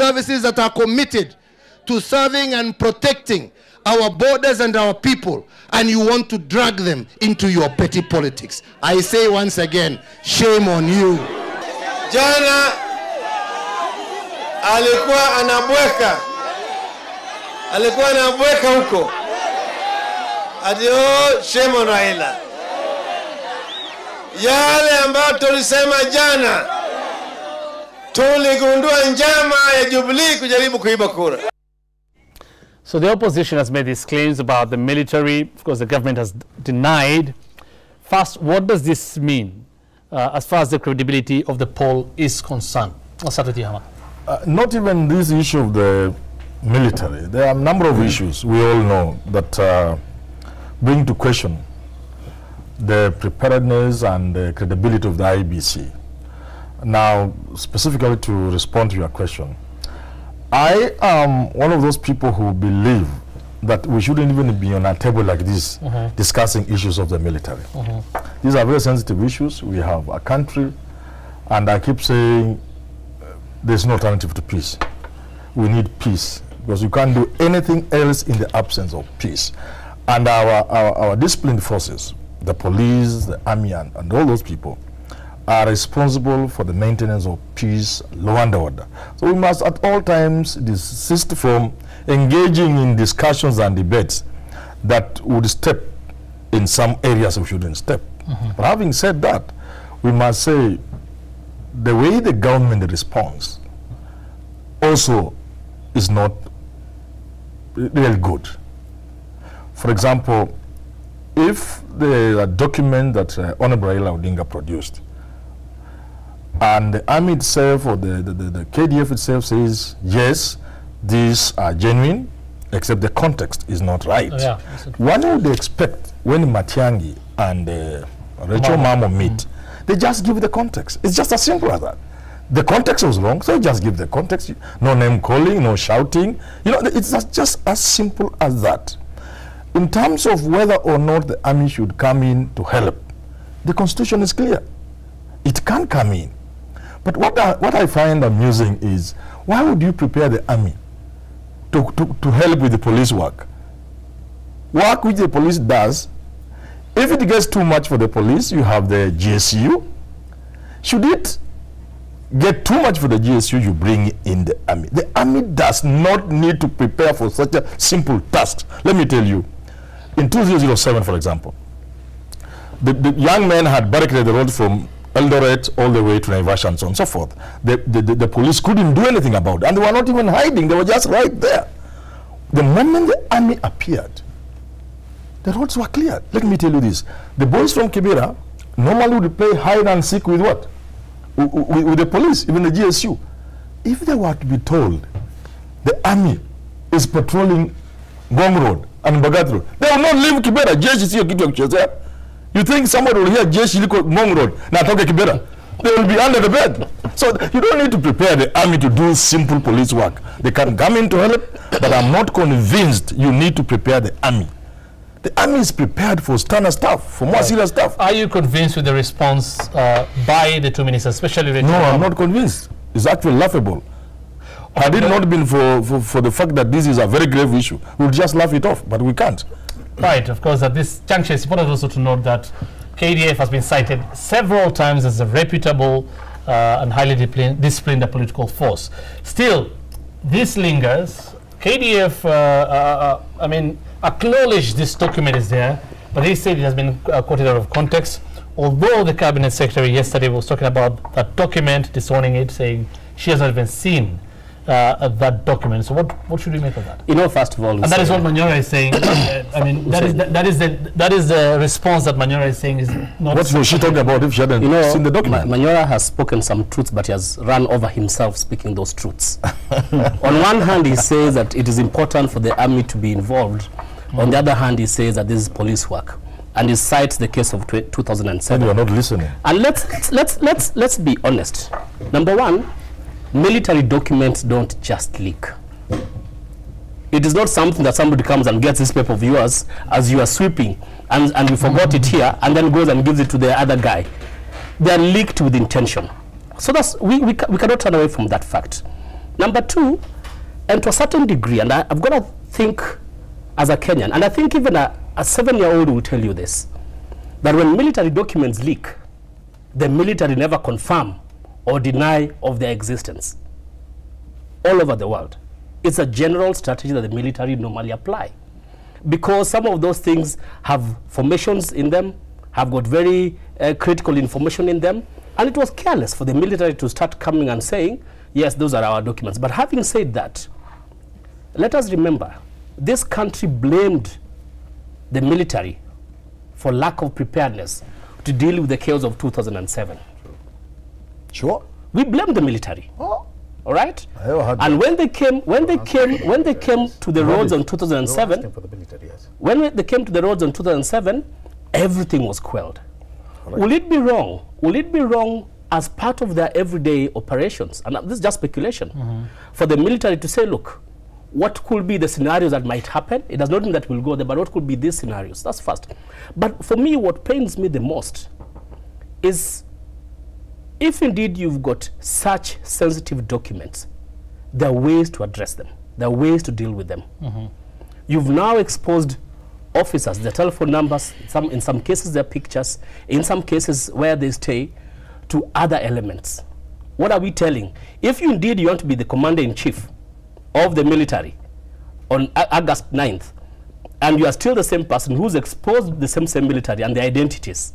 services that are committed to serving and protecting our borders and our people, and you want to drag them into your petty politics. I say once again, shame on you. Jana alikuwa anabweka huko. Adio, shame on Raila. Yale ambayo tulisema jana, tuligundua njama ya Jubilee kujaribu kuiba kura. So the opposition has made these claims about the military. Of course, the government has denied. First, what does this mean as far as the credibility of the poll is concerned? I'll start with you, Hama. Not even this issue of the military. There are a number of issues we all know that bring to question the preparedness and the credibility of the IBC. Now, specifically to respond to your question, I am one of those people who believe that we shouldn't even be on a table like this discussing issues of the military. These are very sensitive issues. We have a country, and I keep saying there's no alternative to peace. We need peace, because you can't do anything else in the absence of peace. And our disciplined forces, the police, the army, and all those people are responsible for the maintenance of peace, law and order. So we must at all times desist from engaging in discussions and debates that would step in some areas we shouldn't step. But having said that, we must say the way the government responds also is not real good. For example, if the document that Honorable Raila Odinga produced, and the army itself or the KDF itself says, yes, these are genuine, except the context is not right. One would expect when Matiang'i and Rachel Mamo meet, they just give the context. It's just as simple as that. The context was wrong, so just give the context. No name calling, no shouting. You know, it's just as simple as that. In terms of whether or not the army should come in to help, the constitution is clear. It can come in. But what I find amusing is, why would you prepare the army to help with the police work? Work which the police does, if it gets too much for the police, you have the GSU. Should it get too much for the GSU, you bring in the army. The army does not need to prepare for such a simple task. Let me tell you, in 2007, for example, the young men had barricaded the road from Eldoret all the way to Naivasha and so on and so forth. The police couldn't do anything about it, and they were not even hiding, they were just right there. The moment the army appeared, the roads were cleared. Let me tell you this, the boys from Kibera normally would play hide and seek with what? With the police, even the GSU. If they were to be told the army is patrolling Ngong Road and Bagat Road, they will not leave Kibera. You think somebody will hear Jeshi liko Ngong Road na toke Kibera? They will be under the bed. So you don't need to prepare the army to do simple police work. They can come in to help, but I'm not convinced you need to prepare the army. The army is prepared for sterner stuff, for more serious stuff. Are you convinced with the response by the two ministers, especially Rachel? No, I'm not convinced. It's actually laughable. Had it not been for the fact that this is a very grave issue, we'll just laugh it off, but we can't. Right, of course, at this juncture, it's important also to note that KDF has been cited several times as a reputable and highly disciplined political force. Still, this lingers. KDF, I mean, acknowledged this document is there, but he said it has been quoted out of context. Although the cabinet secretary yesterday was talking about that document, disowning it, saying she has not even seen that document. So what should we make of that? You know, first of all, and that is what Manyora is saying. I mean, that is the response that Manyora is saying is not. What was she talking about if she hadn't seen the document? Manyora has spoken some truths, but he has run over himself speaking those truths. On one hand, he says that it is important for the army to be involved. On the other hand, he says that this is police work, and he cites the case of 2007. And you are not listening. And let's be honest. Number one, military documents don't just leak. It is not something that somebody comes and gets this paper of yours as you are sweeping, and you forgot it here, and then goes and gives it to the other guy. They are leaked with intention. So that's we cannot turn away from that fact. Number two, and to a certain degree, and I've got to think as a Kenyan, and I think even a 7-year-old will tell you this, that when military documents leak, the military never confirm or deny of their existence all over the world. It's a general strategy that the military normally apply, because some of those things have formations in them, have got very critical information in them, and it was careless for the military to start coming and saying, yes, those are our documents. But having said that, let us remember, this country blamed the military for lack of preparedness to deal with the chaos of 2007. Sure. We blamed the military. Oh. All right? And when they came to the roads on 2007, when they came to the roads on 2007, everything was quelled. Right. Will it be wrong? Will it be wrong as part of their everyday operations, and this is just speculation, for the military to say, look, what could be the scenarios that might happen? It does not mean that we'll go there, but what could be these scenarios? That's first. But for me, what pains me the most is, if indeed you've got such sensitive documents, there are ways to address them. There are ways to deal with them. You've now exposed officers, their telephone numbers, in some cases their pictures, in some cases where they stay, to other elements. What are we telling? If you indeed you want to be the commander-in-chief of the military on August 9th, and you are still the same person who's exposed the same military and their identities,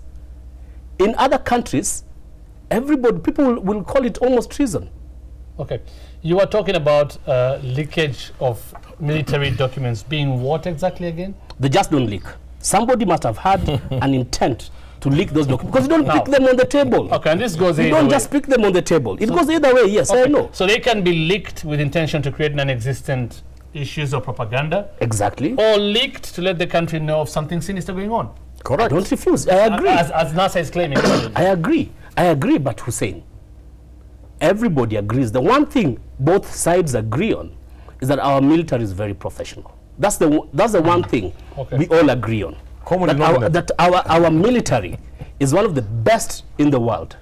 in other countries, people will call it almost treason. Okay. You are talking about leakage of military documents being what exactly again? They just don't leak. Somebody must have had an intent to leak those documents, because you don't pick them on the table. Okay, and this goes either way. You don't just pick them on the table. It goes either way, yes, okay. I know. So they can be leaked with intention to create non-existent issues or propaganda. Exactly. Or leaked to let the country know of something sinister going on. Correct. I don't refuse. I agree. As NASA is claiming. I agree, but Hussein, everybody agrees. The one thing both sides agree on is that our military is very professional. That's the one thing we all agree on. That our military is one of the best in the world.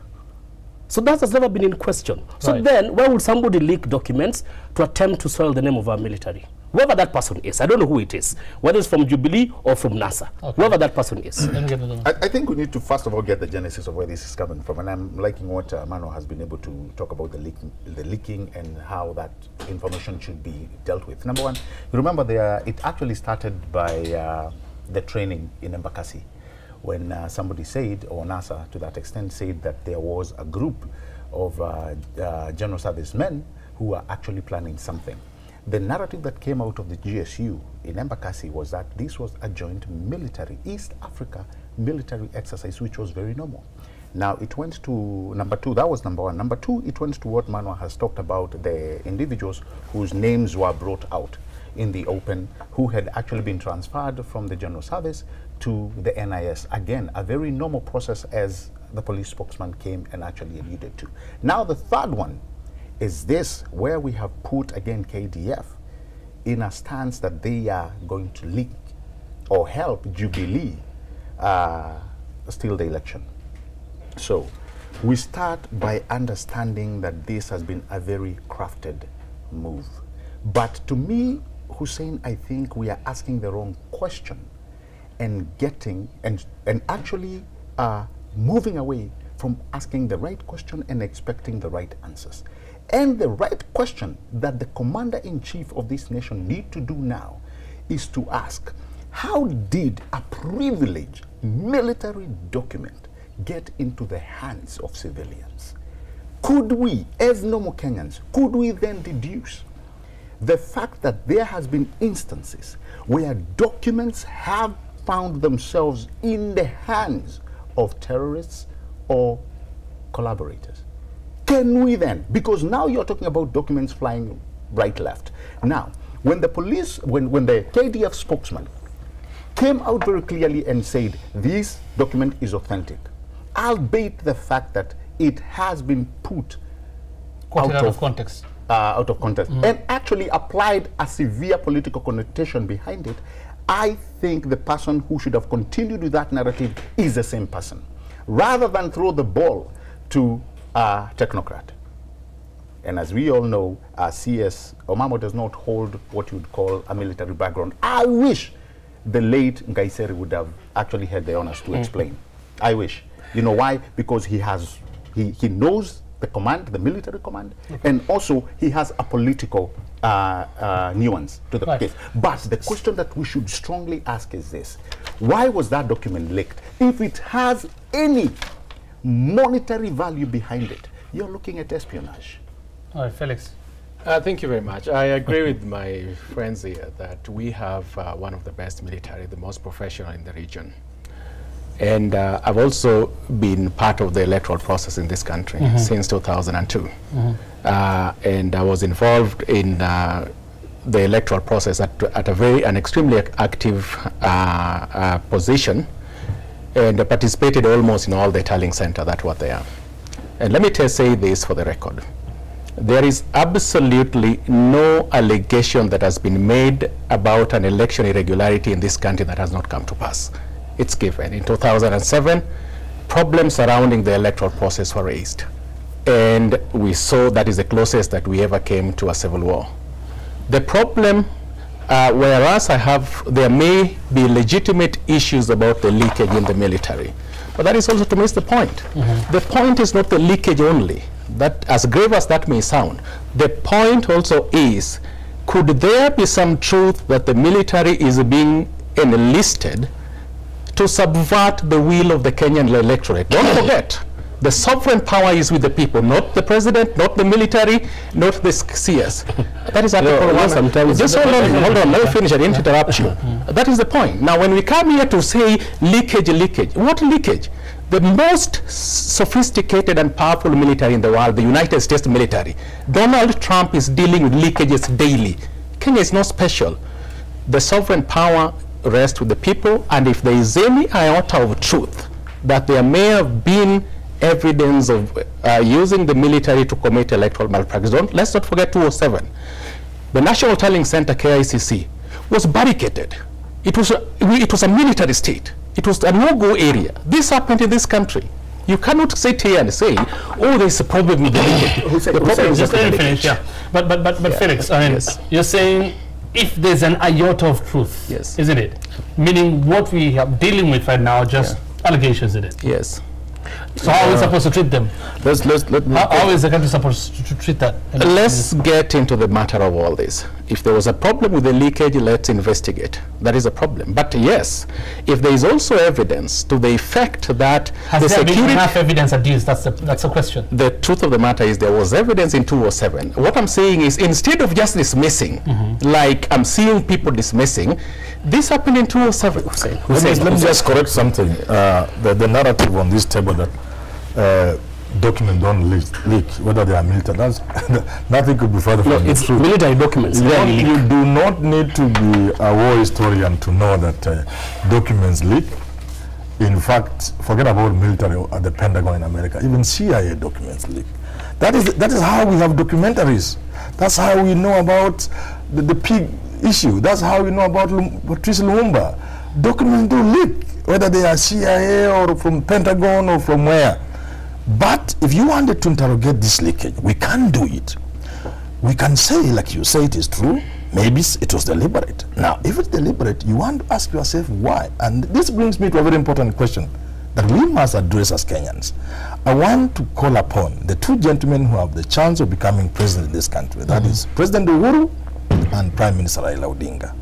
So that has never been in question. So then, why would somebody leak documents to attempt to soil the name of our military? Whoever that person is, I don't know who it is, whether it's from Jubilee or from NASA, whoever that person is. I think we need to first of all get the genesis of where this is coming from, and I'm liking what Mano has been able to talk about the leaking and how that information should be dealt with. Number one, you remember it actually started by the training in Embakasi, when somebody said, or NASA to that extent said, that there was a group of general service men who were actually planning something. The narrative that came out of the GSU in Embakasi was that this was a joint military, East Africa military exercise, which was very normal. Now it went to number two, that was number one. Number two, it went to what Manwa has talked about, the individuals whose names were brought out in the open, who had actually been transferred from the general service to the NIS. Again, a very normal process, as the police spokesman came and actually alluded to. Now the third one is this, where we have put again KDF in a stance that they are going to leak or help Jubilee steal the election. So we start by understanding that this has been a very crafted move. But to me, Hussein, I think we are asking the wrong question and actually moving away from asking the right question and expecting the right answers. And the right question that the commander-in-chief of this nation need to do now is to ask, how did a privileged military document get into the hands of civilians? Could we, as normal Kenyans, could we then deduce the fact that there has been instances where documents have found themselves in the hands of terrorists or collaborators? Can we then, because now you're talking about documents flying right, left. Now, when the police, when the KDF spokesman came out very clearly and said, this document is authentic, albeit the fact that it has been put out of context. And actually applied a severe political connotation behind it, I think the person who should have continued with that narrative is the same person, rather than throw the ball to a technocrat. And as we all know, CS Omamo does not hold what you would call a military background. I wish the late Ngaiseri would have actually had the honors to explain. I wish. You know why? Because he knows the command, the military command, and also he has a political nuance to the case. But the question that we should strongly ask is this: why was that document leaked? If it has any monetary value behind it, you're looking at espionage. All right, Felix. Thank you very much. I agree with my friends here that we have one of the best military, the most professional in the region. And I've also been part of the electoral process in this country since 2002. And I was involved in the electoral process at an extremely active position, and participated almost in all the tallying center that were there. And let me say this for the record. There is absolutely no allegation that has been made about an election irregularity in this country that has not come to pass. It's given. In 2007, problems surrounding the electoral process were raised. And we saw that is the closest that we ever came to a civil war. The problem, whereas there may be legitimate issues about the leakage in the military, but that is also to miss the point. The point is not the leakage only. That, as grave as that may sound, the point also is, could there be some truth that the military is being enlisted to subvert the will of the Kenyan electorate? Don't forget, the sovereign power is with the people, not the president, not the military, not the CS. That is Article 1. Sometimes just hold on, let me finish. I didn't interrupt you. That is the point. Now, when we come here to say leakage, what leakage? The most sophisticated and powerful military in the world, the United States military, Donald Trump is dealing with leakages daily. Kenya is not special. The sovereign power rests with the people, and if there is any iota of truth that there may have been evidence of using the military to commit electoral malpractice, let's not forget 2007. The National Tallying Center, KICC, was barricaded. It was a military state. It was a no-go area. This happened in this country. You cannot sit here and say, oh, there's a problem with the leakage. The problem is just let me finish. Yeah. But Felix, I mean, you're saying if there's an iota of truth, isn't it? Meaning what we are dealing with right now are just allegations, isn't it? Yes. So how are we supposed to treat them? How is the country supposed to treat that? Let's get into the matter of all this. If there was a problem with the leakage, let's investigate. That is a problem. But yes, if there is also evidence to the effect that has there been enough evidence at least? That's the question. The truth of the matter is there was evidence in 2007. What I'm saying is, instead of just dismissing, like I'm seeing people dismissing, this happened in 2007. Let me just correct something. The narrative on this table that documents don't leak, whether they are military, nothing could be further from it's true. Military documents. You do not need to be a war historian to know that documents leak. In fact, forget about military or the Pentagon in America, even CIA documents leak. That is how we have documentaries. That's how we know about the pig issue. That's how we know about Patrice Lumumba. Documents do leak, whether they are CIA or from Pentagon or from where. But if you wanted to interrogate this leakage, we can do it. We can say, like you say, it is true. Maybe it was deliberate. Now, if it's deliberate, you want to ask yourself why. And this brings me to a very important question that we must address as Kenyans. I want to call upon the two gentlemen who have the chance of becoming president in this country. That is President Uhuru and Prime Minister Raila Odinga.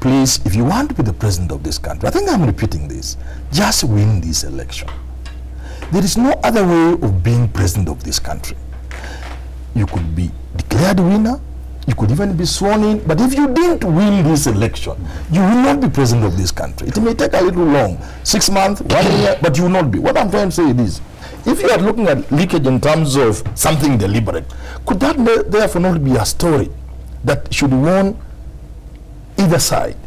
Please, if you want to be the president of this country, I think I'm repeating this, just win this election. There is no other way of being president of this country. You could be declared winner, you could even be sworn in, but if you didn't win this election, you will not be president of this country. It may take a little long, 6 months, 1 year, but you will not be. What I'm trying to say is, if you are looking at leakage in terms of something deliberate, could that therefore not be a story that should warn either side?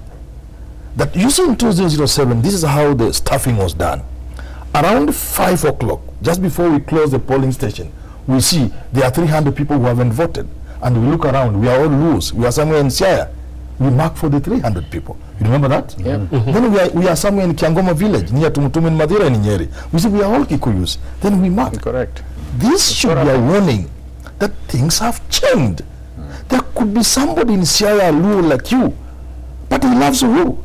That you see in 2007, this is how the staffing was done. Around 5 o'clock, just before we close the polling station, we see there are 300 people who haven't voted. And we look around, we are all loose. We are somewhere in Siaya. We mark for the 300 people. You remember that? Yeah. Then we are somewhere in Kiangoma village, near Tumutumu in Madira and Nyeri. We say we are all Kikuyus. Then we mark. Correct. This should be a warning that things have changed. There could be somebody in Sierra Leone like you, but he loves Uhuru.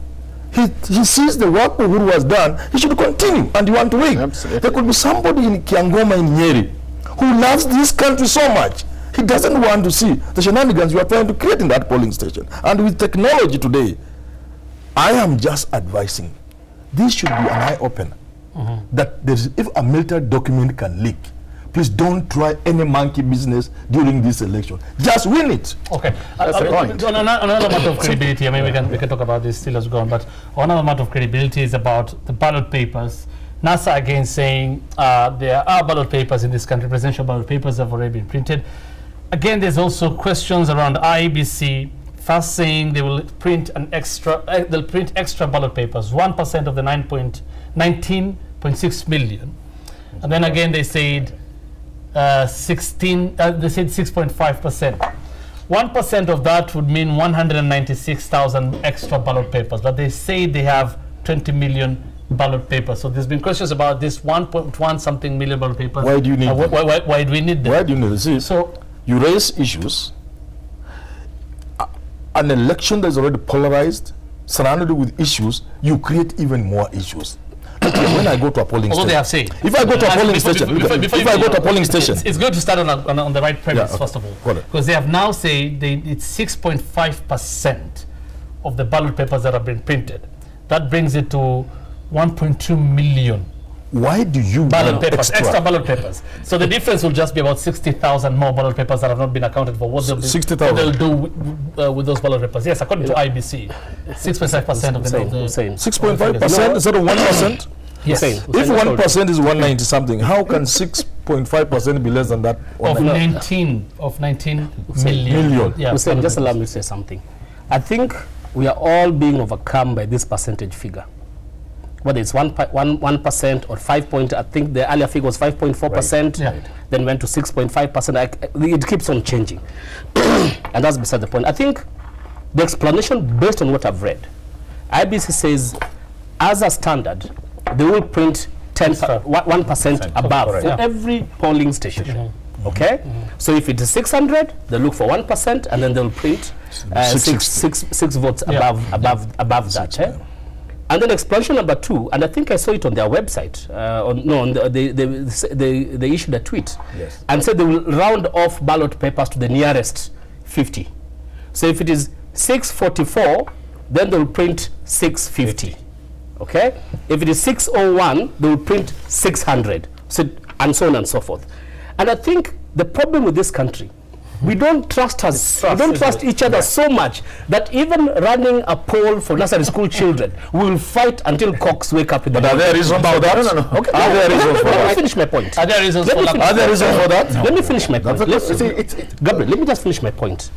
He sees the work Uhuru has done, he should continue, and you want to win. Absolutely. There could be somebody in Kiangoma in Nyeri who loves this country so much. He doesn't want to see the shenanigans you are trying to create in that polling station. And with technology today, I am just advising, this should be an eye-opener. That if a military document can leak, please don't try any monkey business during this election. Just win it. Okay. That's the point. On another matter of credibility, I mean, we can talk about this still as gone, but another matter of credibility is about the ballot papers. NASA again saying there are ballot papers in this country, presidential ballot papers have already been printed. Again, there's also questions around IEBC, first saying they will print they'll print extra ballot papers, 1% of the 19.6 million. And then again, they said 6.5%. 1% of that would mean 196,000 extra ballot papers, but they say they have 20 million ballot papers. So there's been questions about this 1.1 something million ballot papers. Why do you need them? Why do we need them? Why do you need them? See, so you raise issues. An election that is already polarized, surrounded with issues, you create even more issues. When I go to a polling station, they have said, if I go to a polling station, if I go to a polling station, it's good to start on the right premise, okay, first of all, got it. because they have now said it's 6.5% of the ballot papers that have been printed. That brings it to 1.2 million. Why do you ballot papers, extra ballot papers? So the difference will just be about 60,000 more ballot papers that have not been accounted for. What they'll do with those ballot papers? Yes, according to IBC, 6.5% of the 6.5% instead of 1%. Yes. If 1% is 190 something, how can 6.5% be less than that? Of 19 million. Yeah, Hussein, just allow me to say something. I think we are all being overcome by this percentage figure. Whether it's 1% or 5 point, I think the earlier figure was 5.4%, then went to 6.5%. It keeps on changing, and that's beside the point. I think the explanation, based on what I've read, IBC says, as a standard, they will print 1% above for every polling station. Okay, so if it is 600, they look for 1%, and then they'll print six votes above that. And then explanation number 2, and I think I saw it on their website. They issued a tweet and said they will round off ballot papers to the nearest 50. So if it is 644, then they will print 650. Okay? If it is 601, they will print 600. So, and so on and so forth. And I think the problem with this country, we don't trust each other so much that even running a poll for nursery school children, we will fight until cocks wake up in the morning. But are there reasons for that? No. Okay. Are there reasons for that? Let me finish my point. Are there reasons for that? Are there reasons for that? Let me finish my point. Gabriel, let me just finish my point.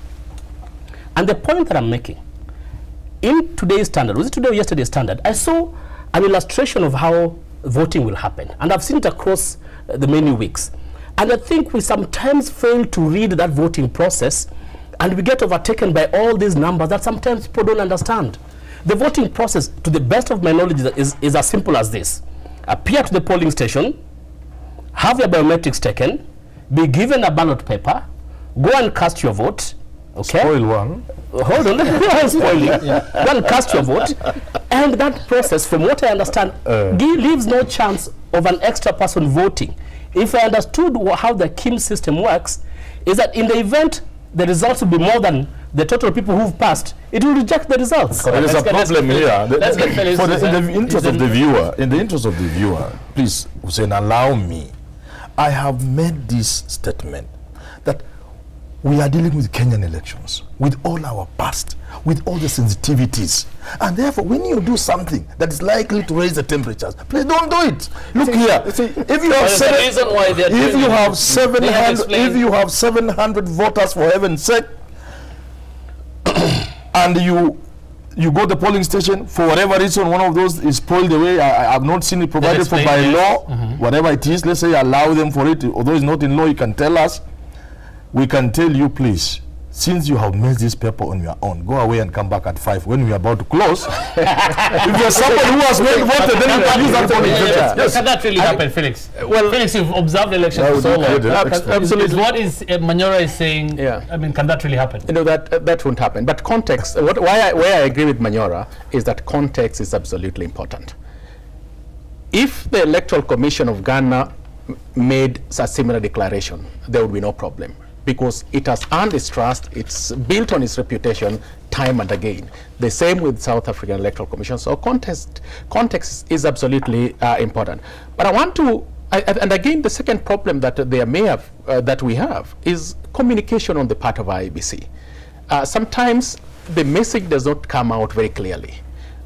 And the point that I'm making, in today's standard, was it today or yesterday's standard, I saw an illustration of how voting will happen. And I've seen it across the many weeks. And I think we sometimes fail to read that voting process, and we get overtaken by all these numbers that sometimes people don't understand. The voting process, to the best of my knowledge, is as simple as this. Appear to the polling station, have your biometrics taken, be given a ballot paper, go and cast your vote. Okay? Spoil one. Hold on, I'm spoiling. Go and cast your vote. And that process, from what I understand, leaves no chance of an extra person voting. If I understood how the KIM system works, is that in the event the results will be more than the total people who've passed, it will reject the results. There is a problem here. In the interest of the viewer, please, Hussein, allow me. I have made this statement that we are dealing with Kenyan elections, with all our past, with all the sensitivities. And therefore, when you do something that is likely to raise the temperatures, please don't do it. Look here. If you have 700 voters, for heaven's sake, and you go to the polling station, for whatever reason, one of those is spoiled away. I have not seen it provided for by law, whatever it is. Let's say allow them for it. Although it's not in law, you can tell us. We can tell you, please, since you have made this paper on your own, go away and come back at 5 when we are about to close. If there's somebody who has not voted, then you can use that for Yes. Can that really happen, Felix? Well, Felix, you've observed the election for so long. Absolutely. What is Manyora is saying? Yeah. I mean, can that really happen? You know, that won't happen. But context, where I agree with Manyora is that context is absolutely important. If the Electoral Commission of Ghana made a similar declaration, there would be no problem, because it has earned its trust, it's built on its reputation time and again. The same with South African Electoral Commission. So context is absolutely important. But I want to, and again, the second problem that they may have, that we have, is communication on the part of IEBC. Sometimes the message does not come out very clearly.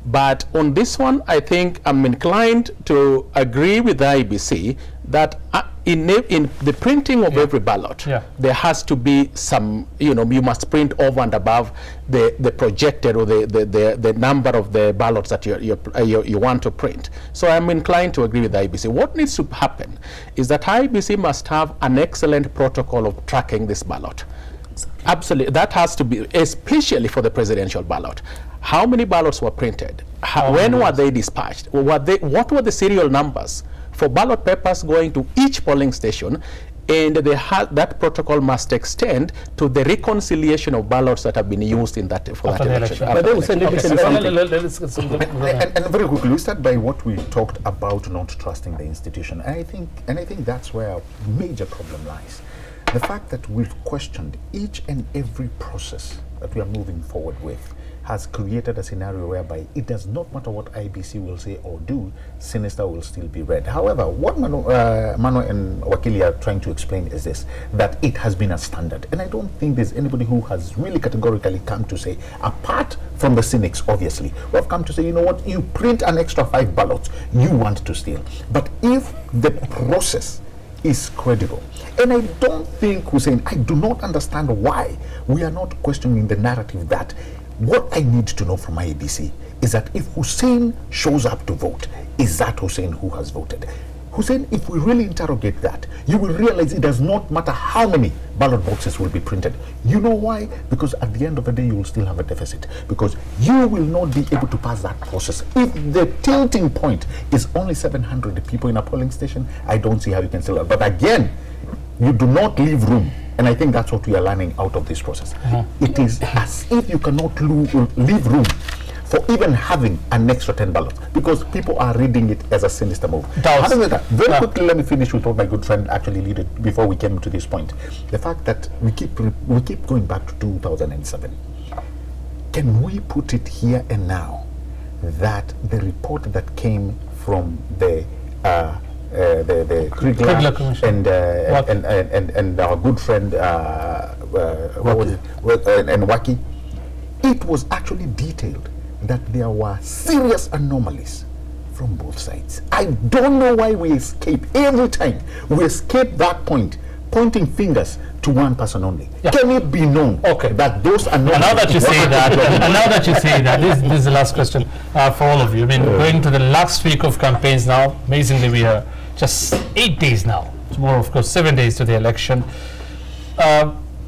But on this one, I think I'm inclined to agree with the IEBC that in the printing of every ballot, there has to be some, you must print over and above the projected or the number of the ballots that you want to print. So I'm inclined to agree with the IEBC. What needs to happen is that IEBC must have an excellent protocol of tracking this ballot. Absolutely, that has to be, especially for the presidential ballot. How many ballots were printed? When were they dispatched? What were the serial numbers for ballot papers going to each polling station? And that protocol must extend to the reconciliation of ballots that have been used in that for that election. And very quickly, we start by what we talked about, not trusting the institution. And I think that's where our major problem lies. The fact that we've questioned each and every process that we are moving forward with has created a scenario whereby it does not matter what IBC will say or do, Sinister will still be read. However, what Mano and Wakili are trying to explain is this, that it has been a standard. And I don't think there's anybody who has really categorically come to say, apart from the cynics, obviously, who have come to say, you know what, you print an extra 5 ballots, you want to steal. But if the process is credible, and I don't think, Hussein, I do not understand why we are not questioning the narrative that what I need to know from IEBC is that if Hussein shows up to vote, is that Hussein who has voted? Hussein, if we really interrogate that, you will realize it does not matter how many ballot boxes will be printed. You know why? Because at the end of the day, you will still have a deficit, because you will not be able to pass that process. If the tilting point is only 700 people in a polling station, I don't see how you can still. But again, you do not leave room. And I think that's what we are learning out of this process. It is as if you cannot leave room for even having an extra 10 ballots, because people are reading it as a sinister move. Very quickly, let me finish with what my good friend actually leaded before we came to this point. The fact that we keep going back to 2007. Can we put it here and now that the report that came from the Kriegler Commission and our good friend and Waki, it was actually detailed that there were serious anomalies from both sides. I don't know why we escape. Every time we escape that point, pointing fingers to one person only. Can it be known that those anomalies... And now that you say that, this is the last question for all of you. I mean, going to the last week of campaigns now, amazingly we are just 8 days now. Tomorrow, of course, 7 days to the election.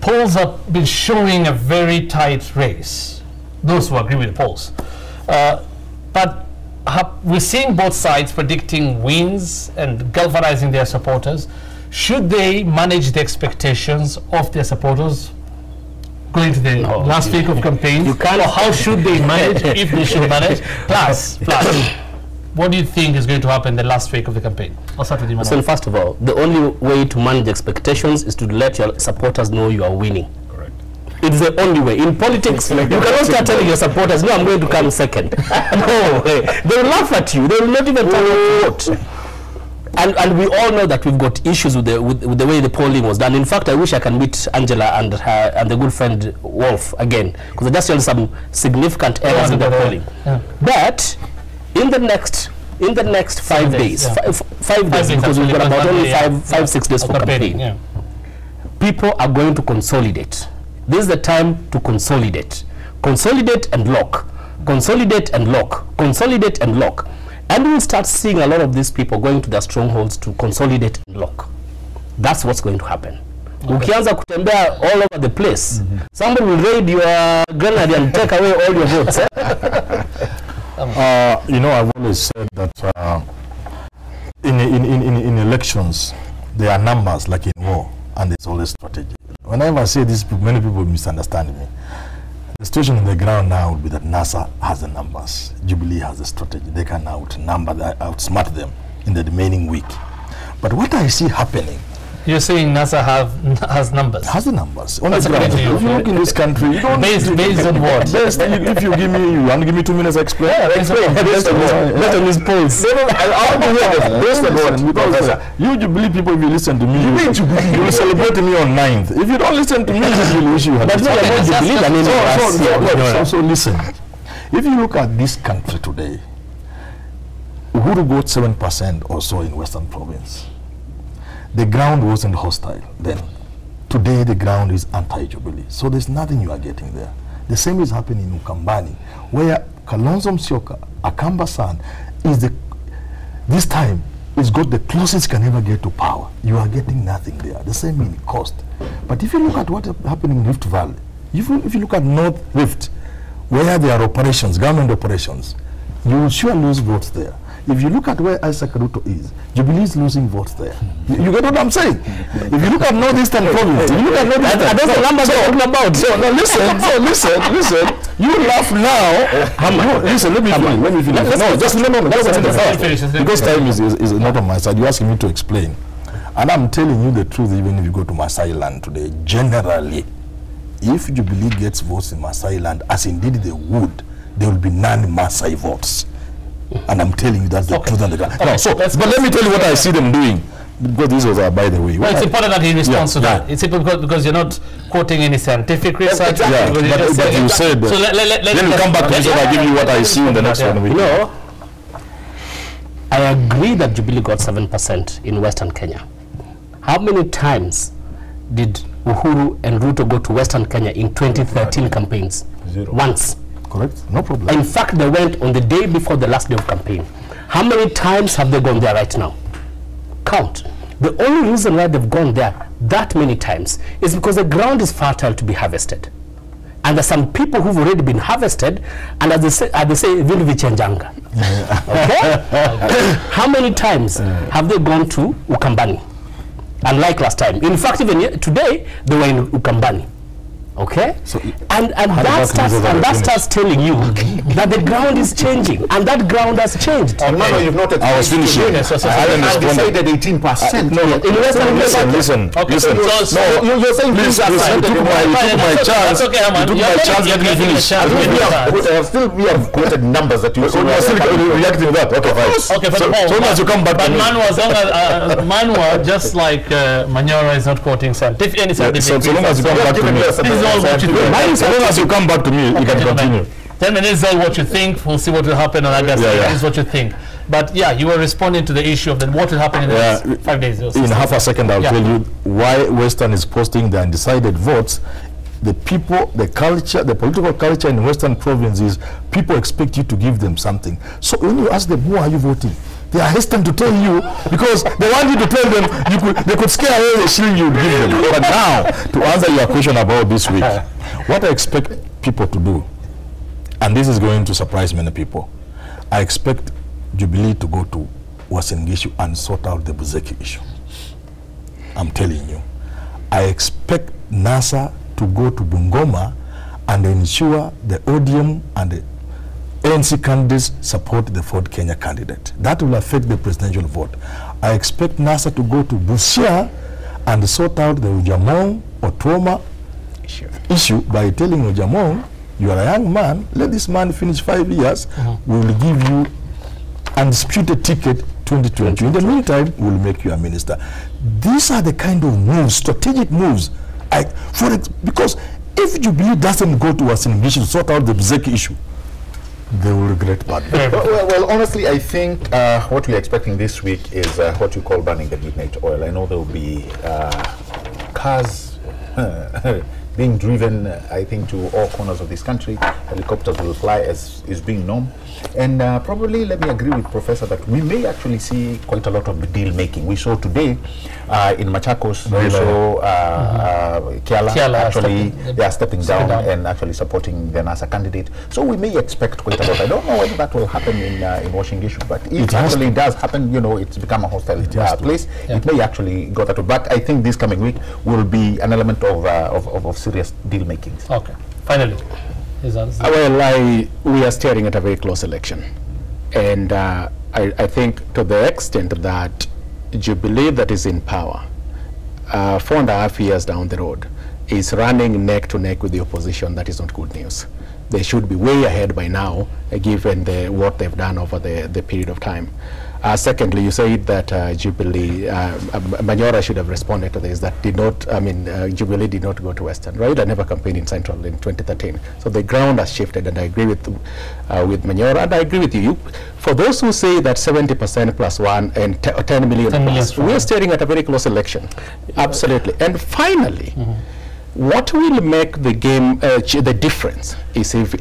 Polls have been showing a very tight race. Those who agree with the polls. But we're seeing both sides predicting wins and galvanizing their supporters. Should they manage the expectations of their supporters going to the last week of campaign? You can't. Or how should they manage, if they should manage? Plus, what do you think is going to happen the last week of the campaign? I'll start with you, So first of all, the only way to manage expectations is to let your supporters know you are winning. Correct. It's the only way. In politics, you cannot start telling your supporters, no, I'm going to come second. No, they will laugh at you. They will not even turn out to vote. And we all know that we've got issues with the way the polling was done. In fact, I wish I can meet Angela and the good friend Wolf again, because I just saw some significant errors in the polling. But in the next 5 days, 5 days, because we've got about only 5-6 days for campaign. People are going to consolidate. This is the time to consolidate. Consolidate and lock. Consolidate and lock. Consolidate and lock. And we'll start seeing a lot of these people going to their strongholds to consolidate and lock. That's what's going to happen. Ukianza kutembea all over the place, somebody will raid your grenade and take away all your votes. You know, I've always said that in elections, there are numbers like in war, and there's always strategy. Whenever I say this, many people misunderstand me. The situation on the ground now would be that NASA has the numbers, Jubilee has the strategy. They can outsmart them in the remaining week. But what I see happening, you're saying NASA has numbers? Has the numbers. On That's the ground. according to you. If you look in this country, you don't Based on what? if you give me, you want to give me 2 minutes, explain. Yeah, based on his polls. Based on what? Because you Jubilee people, if you listen to me, you will celebrate me on 9th. If you don't listen to me, you will wish you had. But no, I mean, So listen. If you look at this country today, Uhuru got 7% or so in Western Province. The ground wasn't hostile then. Today the ground is anti-Jubilee. So there's nothing you are getting there. The same is happening in Ukambani, where Kalonzo Musyoka, Akamba San, this time it's got the closest can ever get to power. You are getting nothing there. The same in Coast. But if you look at what is happening in Rift Valley, if you look at North Rift, where there are operations, government operations, you will sure lose votes there. If you look at where Isaac Ruto is, Jubilee is losing votes there. You get what I'm saying? If you look at Northeastern Province, if you look at Northeastern, that's the numbers I'm talking about. So now listen. You laugh now. Listen, let me finish. No, just no. Because time is not on my side. You're asking me to explain. And I'm telling you the truth, even if you go to Maasai land today, generally, if Jubilee gets votes in Maasai land, as indeed they would, there will be non-Maasai votes. And I'm telling you that's the truth on the ground. But let me tell you what I see them doing. Because this was, by the way. Well, it's important that he responds to that. It's important because you're not quoting any scientific research. Yeah, but you said so then you come back to this and I'll give you what I see in the next 1 week. No, I agree that Jubilee got 7% in Western Kenya. How many times did Uhuru and Ruto go to Western Kenya in 2013 campaigns? 0. Once. Correct? No problem. In fact, they went on the day before the last day of campaign. How many times have they gone there right now? Count. The only reason why they've gone there that many times is because the ground is fertile to be harvested. And there's some people who've already been harvested, and as they say, will be chenjanga. Okay? How many times have they gone to Ukambani? Unlike last time. In fact, even today, they were in Ukambani. Okay, so and that starts telling you that the ground is changing, and that ground has changed. No, you've not. I was finishing. I decided 18%. No, in listen. You're saying please, you took my chance. Okay, you took my chance. Let me finish. We have quoted numbers that you are still reacting to that. Okay, fine. Okay, so as you come back but to Manwa, just like Manyora is not quoting any scientific. So long as you come back to me. What you think. As long as you come back to me, you can continue. 10 minutes is what you think. We'll see what will happen on August. This is what you think. But yeah, you were responding to the issue of what will happen in the next 5 days. In half a second, I'll tell you why Western is posting the undecided votes. The people, the culture, the political culture in Western Province is people expect you to give them something. So when you ask them, who are you voting? They are hesitant to tell you because they want you to tell them they could scare away the shilling you give them. But now, to answer your question about this week, what I expect people to do, and this is going to surprise many people, I expect Jubilee to go to Uasin Gishu and sort out the Buzeki issue. I'm telling you. I expect NASA to go to Bungoma and ensure the ODM and the ANC candidates support the Ford Kenya candidate. That will affect the presidential vote. I expect NASA to go to Busia and sort out the Ujamong or Trauma issue by telling Ujamong, you are a young man, let this man finish 5 years, we will give you undisputed ticket 2020. In the meantime, we will make you a minister. These are the kind of moves, strategic moves. Because if Jubilee doesn't go to Uasin Gishu to sort out the Buzeki issue, they will regret badly. Well, honestly, I think what we're expecting this week is what you call burning the midnight oil. I know there will be cars being driven, I think, to all corners of this country. Helicopters will fly as is being known. And probably, let me agree with Professor that we may actually see quite a lot of deal making. We saw today in Machakos, we saw Kiala actually they are stepping down and actually supporting the NASA candidate. So we may expect quite a lot. I don't know whether that will happen in Washington, but if it actually does happen, you know, it's become a hostile place. It may actually go that way. But I think this coming week will be an element of serious deal making. Okay. Finally. Well, we are staring at a very close election. And I think to the extent that Jubilee that is in power, 4.5 years down the road, is running neck to neck with the opposition, that is not good news. They should be way ahead by now, given what they've done over the period of time. Secondly, you said that Jubilee, Manyora should have responded to this, that did not, Jubilee did not go to Western, right? I never campaigned in Central in 2013. So the ground has shifted, and I agree with Manyora, and I agree with you. For those who say that 70% plus one and 10 million plus, we are staring at a very close election. Absolutely. And finally, what will make the game, the difference is if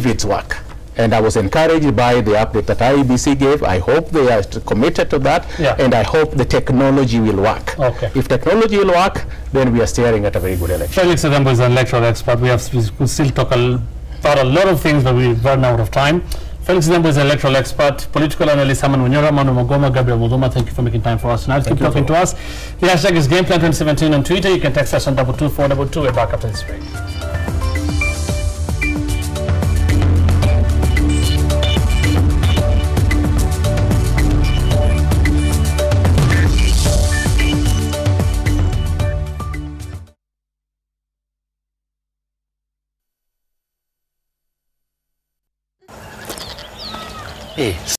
it's work. And I was encouraged by the update that IEBC gave. I hope they are committed to that, and I hope the technology will work. Okay. If technology will work, then we are staring at a very good election. Felix Adambo is an electoral expert. We could still talk about a lot of things, but we've run out of time. Felix Adambo is an electoral expert, political analyst Herman Manyora, Manu Magoma, Gabriel Muduma. Thank you for making time for us tonight. Keep talking to us. The hashtag is GamePlan2017 on Twitter. You can text us on 22422. We're back after this break. Hey.